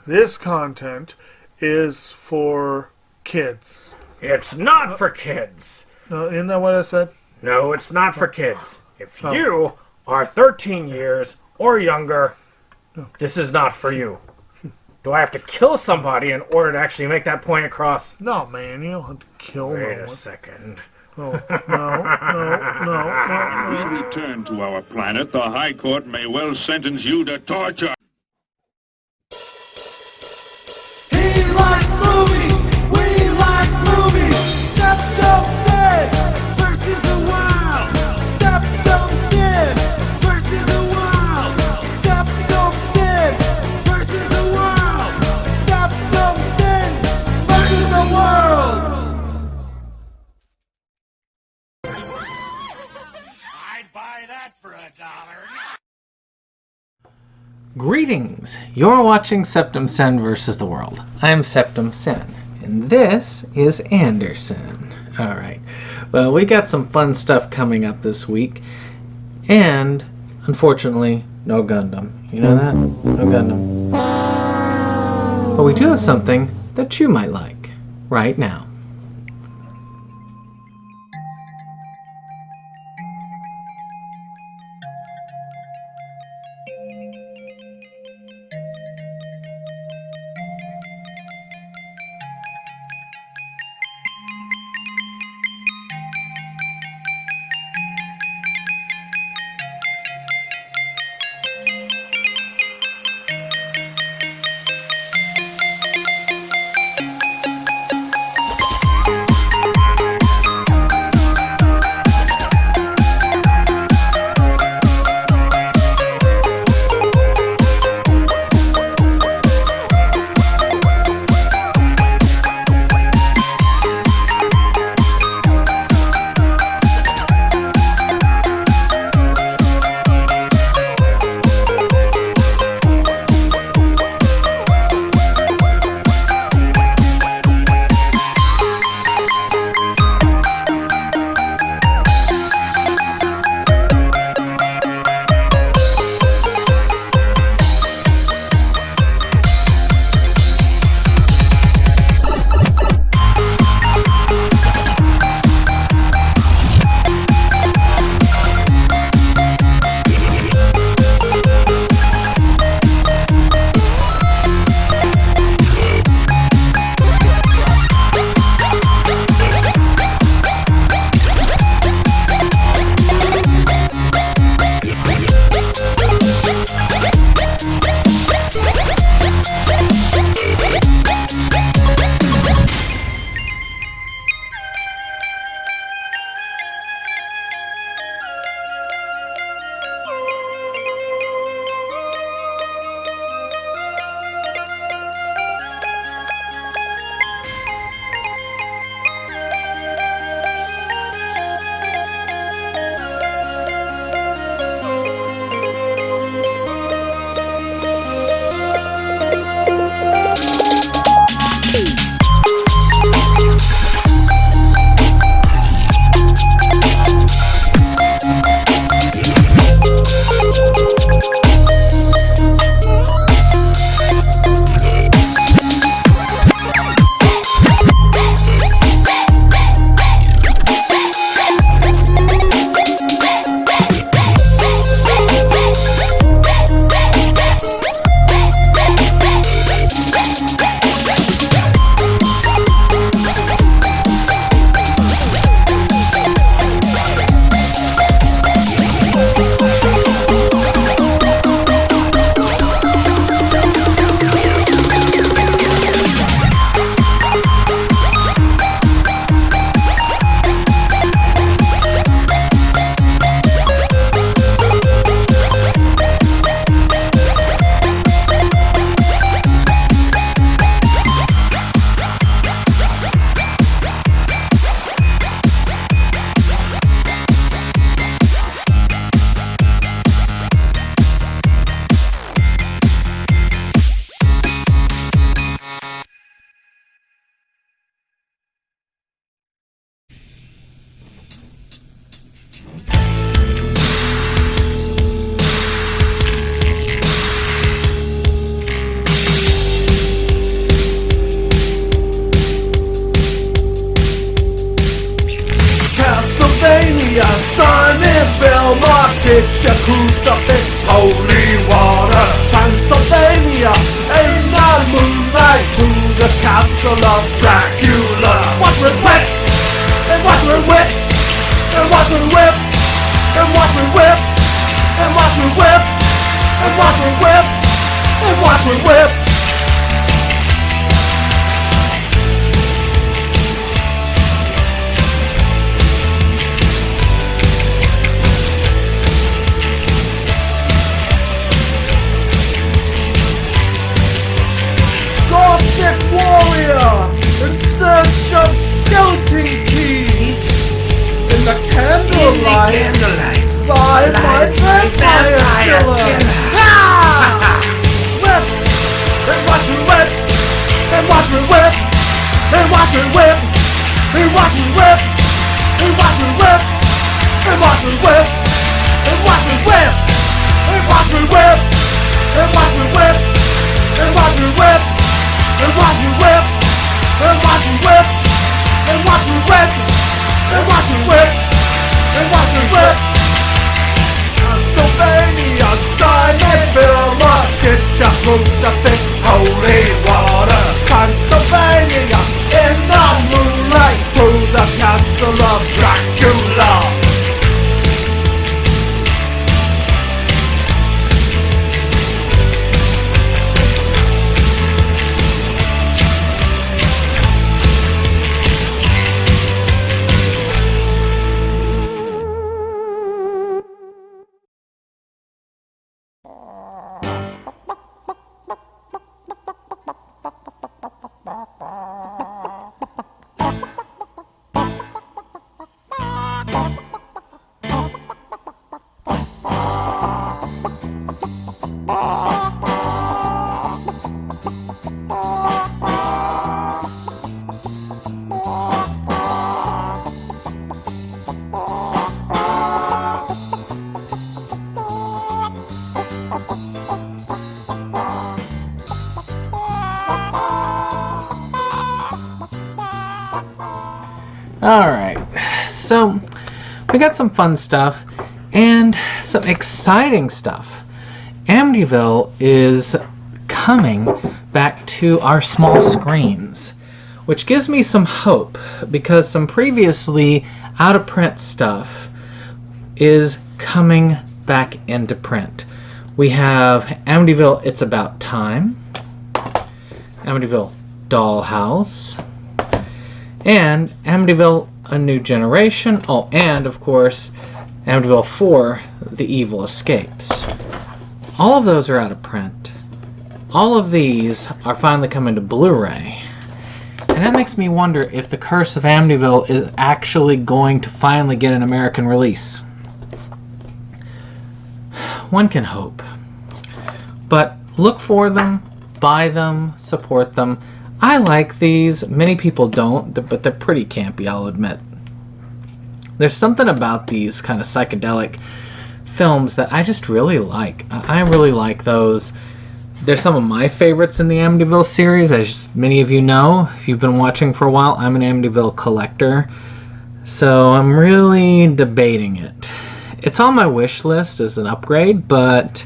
this content is for kids. It's not for kids. Isn't that what I said? No, it's not for kids. If you are 13 years or younger, this is not for you. Do I have to kill somebody in order to actually make that point across? No, man, you don't have to kill Wait no one. a second. Oh, no. When we return to our planet, the High Court may well sentence you to torture. He likes movies, we like movies. SeptumSin versus the world. SeptumSin versus the world. SeptumSin versus the world. SeptumSin versus the world. I'd buy that for $1. Greetings! You're watching SeptumSin vs. the World. I'm SeptumSin, and this is Anderson. Alright, well, we got some fun stuff coming up this week, and, unfortunately, no Gundam. You know that? No Gundam. But we do have something that you might like, right now. crucifix, holy water. Transylvania, in the moonlight, to the castle of Dracula. Watch me whip, and watch me whip, and watch me whip, and watch me whip, and watch me whip, and watch me whip, and watch me whip. Gothic warrior in search of skeleton keys. In the candlelight, by my vampire killer. Ah! Whip, and watch me whip, and watch me whip, and watch me whip, and watch me whip, and watch me whip, and watch me whip, and watch me whip, and watch me whip, and watch me whip, and watch me whip. And watch me whip, and watch me whip, and watch me whip, and watch me whip, and watch me whip. Castlevania, Silent Bill, get your crucifix, holy water. Transylvania, in the moonlight, to the castle of Dracula. Alright, so we got some fun stuff and some exciting stuff. Amityville is coming back to our small screens, which gives me some hope because some previously out-of-print stuff is coming back into print. We have Amityville, It's About Time, Amityville Dollhouse, and Amityville, A New Generation. Oh, and of course, Amityville 4, The Evil Escapes. All of those are out of print. All of these are finally coming to Blu-ray. And that makes me wonder if The Curse of Amityville is actually going to finally get an American release. One can hope. But look for them, buy them, support them. I like these. Many people don't, but they're pretty campy, I'll admit. There's something about these kind of psychedelic films that I just really like. I really like those. They're some of my favorites in the Amityville series. As many of you know, if you've been watching for a while, I'm an Amityville collector. So I'm really debating it. It's on my wish list as an upgrade, but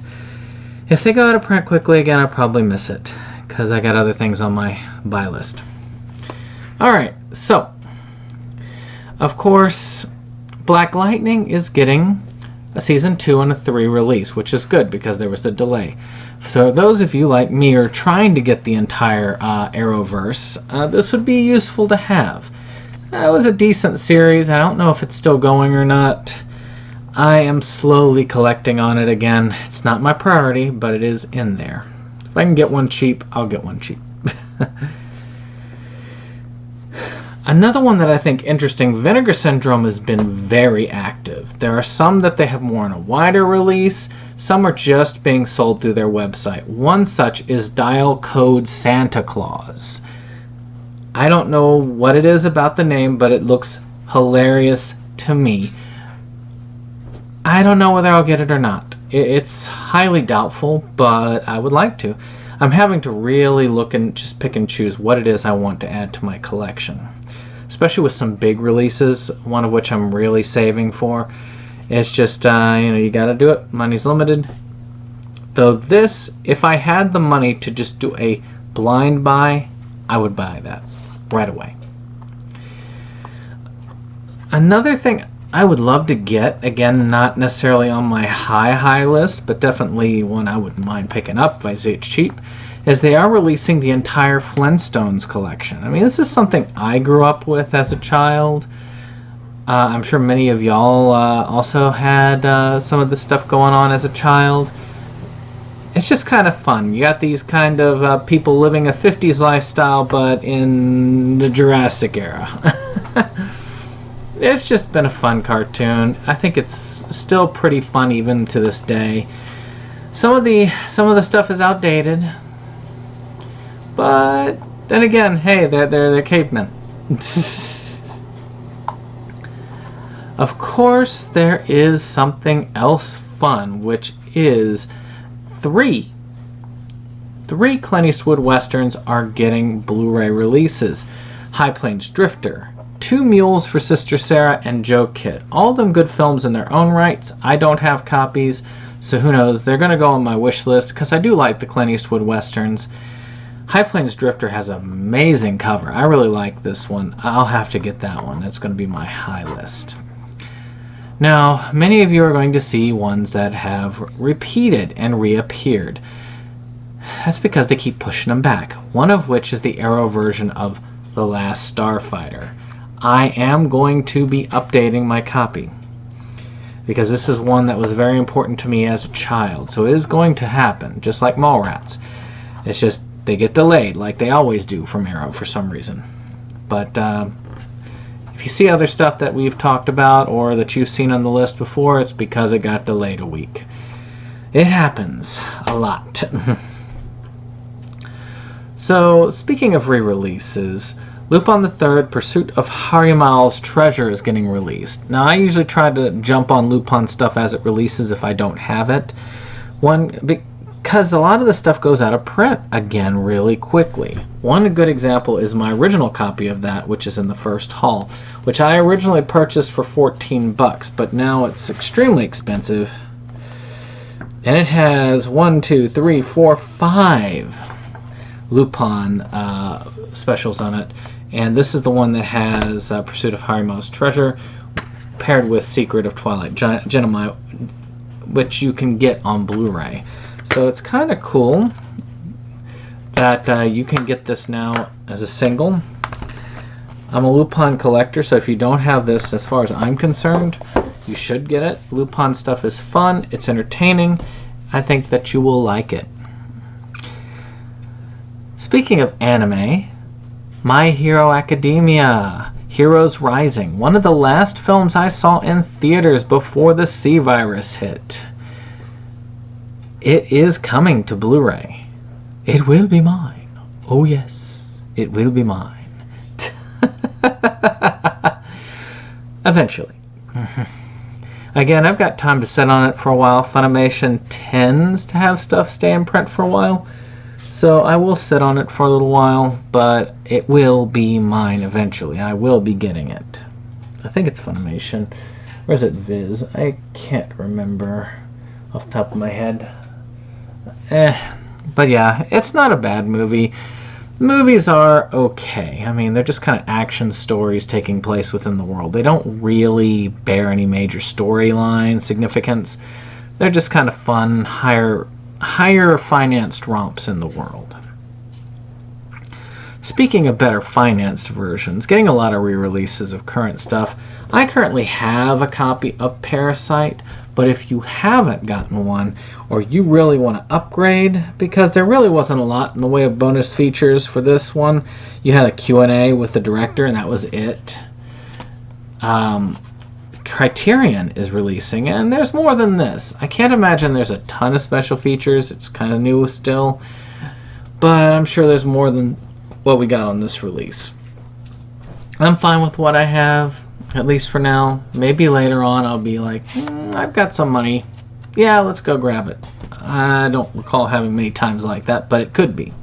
if they go out of print quickly again, I'll probably miss it, because I got other things on my buy list. Alright, so, of course, Black Lightning is getting a Season 2 and a 3 release, which is good because there was a delay. So those of you like me are trying to get the entire Arrowverse, this would be useful to have. It was a decent series. I don't know if it's still going or not. I am slowly collecting on it again. It's not my priority, but it is in there. If I can get one cheap, I'll get one cheap. Another one that I think interesting, Vinegar Syndrome has been very active. There are some that they have more in a wider release. Some are just being sold through their website. One such is Dial Code Santa Claus. I don't know what it is about the name, but it looks hilarious to me. I don't know whether I'll get it or not. It's highly doubtful, but I would like to. I'm having to really look and just pick and choose what it is I want to add to my collection. Especially with some big releases, one of which I'm really saving for. It's just, you gotta do it. Money's limited. Though this, if I had the money to just do a blind buy, I would buy that right away. Another thing I would love to get, again, not necessarily on my high list, but definitely one I wouldn't mind picking up if I see it's cheap, is they are releasing the entire Flintstones collection. I mean, this is something I grew up with as a child. I'm sure many of y'all also had some of this stuff going on as a child. It's just kind of fun. You got these kind of people living a 50s lifestyle, but in the Jurassic era. It's just been a fun cartoon. I think it's still pretty fun even to this day. Some of the stuff is outdated, but then again, hey, they're cavemen. Of course, there is something else fun, which is three Clint Eastwood westerns are getting Blu-ray releases. High Plains Drifter, Two Mules for Sister Sarah, and Joe Kidd. All of them good films in their own rights. I don't have copies, so who knows. They're going to go on my wish list because I do like the Clint Eastwood westerns. High Plains Drifter has an amazing cover. I really like this one. I'll have to get that one. That's going to be my high list. Now, many of you are going to see ones that have repeated and reappeared. That's because they keep pushing them back. One of which is the Arrow version of The Last Starfighter. I am going to be updating my copy because this is one that was very important to me as a child. So it is going to happen, just like Mallrats. It's just they get delayed like they always do from Arrow for some reason. But if you see other stuff that we've talked about or that you've seen on the list before, it's because it got delayed a week. It happens a lot. So, speaking of re-releases, Lupin the Third: Pursuit of Harimal's Treasure is getting released. Now, I usually try to jump on Lupin stuff as it releases if I don't have it. Because a lot of the stuff goes out of print again really quickly. One good example is my original copy of that, which is in the first haul, which I originally purchased for $14, but now it's extremely expensive. And it has 5 Lupin specials on it, and this is the one that has Pursuit of Harimal's Treasure paired with Secret of Twilight Genemi, which you can get on Blu-ray. So it's kind of cool that you can get this now as a single. I'm a Lupin collector, so if you don't have this, as far as I'm concerned, you should get it. Lupin stuff is fun, it's entertaining. I think that you will like it. Speaking of anime, My Hero Academia, Heroes Rising, one of the last films I saw in theaters before the C virus hit. It is coming to Blu-ray. It will be mine. Oh yes, it will be mine. Eventually. Again, I've got time to sit on it for a while. Funimation tends to have stuff stay in print for a while. So I will sit on it for a little while, but it will be mine eventually. I will be getting it. I think it's Funimation. Or is it Viz? I can't remember off the top of my head. But yeah, it's not a bad movie. Movies are okay. I mean, they're just kind of action stories taking place within the world. They don't really bear any major storyline significance. They're just kind of fun, higher financed romps in the world. Speaking of better financed versions, getting a lot of re-releases of current stuff. I currently have a copy of Parasite, but if you haven't gotten one, or you really want to upgrade, because there really wasn't a lot in the way of bonus features for this one. You had a Q&A with the director, and that was it. Criterion is releasing, and there's more than this. I can't imagine there's a ton of special features. It's kind of new still, but I'm sure there's more than what we got on this release. I'm fine with what I have, at least for now. Maybe later on I'll be like, I've got some money. Yeah, let's go grab it. I don't recall having many times like that, but it could be.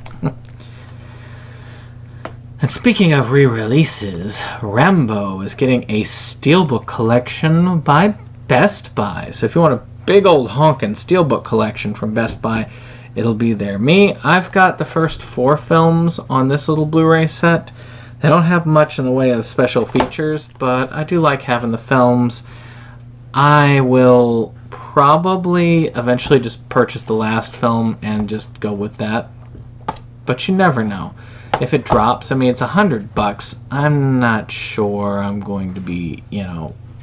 And speaking of re-releases, Rambo is getting a steelbook collection by Best Buy. So if you want a big old honkin' steelbook collection from Best Buy, it'll be there. I've got the first 4 films on this little Blu-ray set. They don't have much in the way of special features, but I do like having the films. I will probably eventually just purchase the last film and just go with that. But you never know. If it drops, I mean, it's $100. I'm not sure I'm going to be,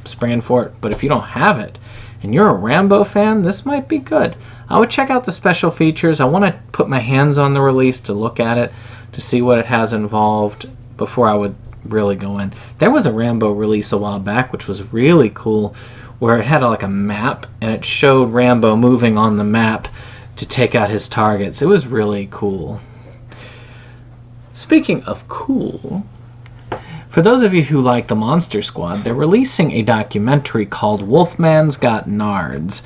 springing for it. But if you don't have it and you're a Rambo fan, this might be good. I would check out the special features. I want to put my hands on the release to look at it, to see what it has involved before I would really go in. There was a Rambo release a while back, which was really cool, where it had like a map, and it showed Rambo moving on the map to take out his targets. It was really cool. Speaking of cool, for those of you who like the Monster Squad, they're releasing a documentary called Wolfman's Gotnards.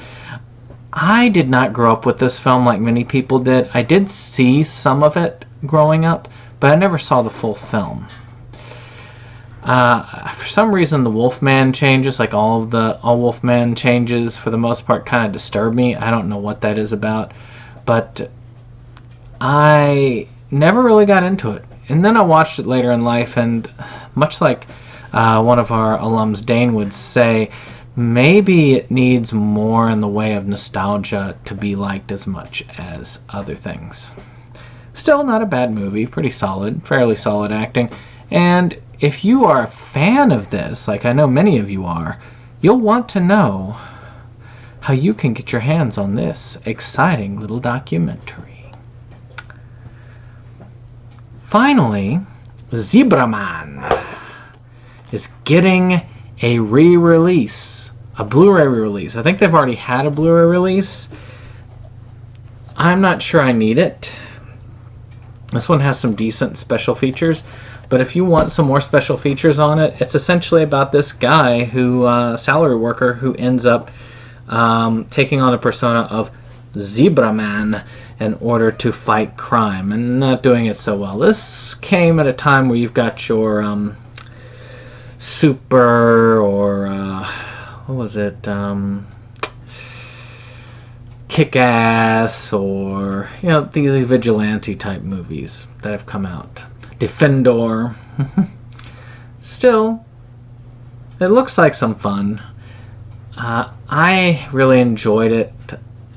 I did not grow up with this film like many people did. I did see some of it growing up, but I never saw the full film. For some reason, the Wolfman changes, like all Wolfman changes, for the most part, kind of disturb me. I don't know what that is about, but I never really got into it. And then I watched it later in life, and much like one of our alums, Dane, would say, maybe it needs more in the way of nostalgia to be liked as much as other things. Still not a bad movie, pretty solid, fairly solid acting. And if you are a fan of this, like I know many of you are, you'll want to know how you can get your hands on this exciting little documentary. Finally, Zebraman is getting a re-release, a Blu-ray re-release. I think they've already had a Blu-ray release. I'm not sure I need it. This one has some decent special features, but if you want some more special features on it, it's essentially about this guy who, salary worker, who ends up taking on the persona of Zebraman in order to fight crime, and not doing it so well. This came at a time where you've got your Super, or what was it, Kick-Ass, or these vigilante type movies that have come out. Defendor. Still, it looks like some fun. I really enjoyed it.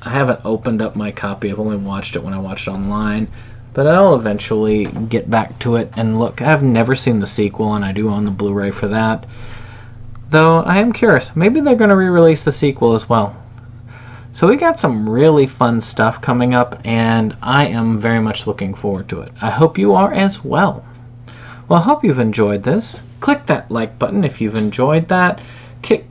I haven't opened up my copy. I've only watched it when I watched it online, but I'll eventually get back to it and look. I've never seen the sequel, and I do own the Blu-ray for that. Though I am curious. Maybe they're going to re-release the sequel as well. So we got some really fun stuff coming up, and I am very much looking forward to it. I hope you are as well. Well, I hope you've enjoyed this. Click that like button if you've enjoyed that. Hit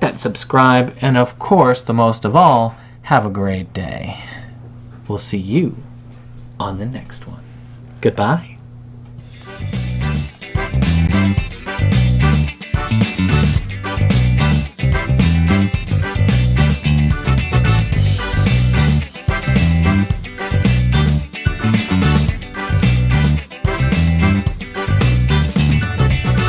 that subscribe, and of course, the most of all, have a great day. We'll see you on the next one. Goodbye.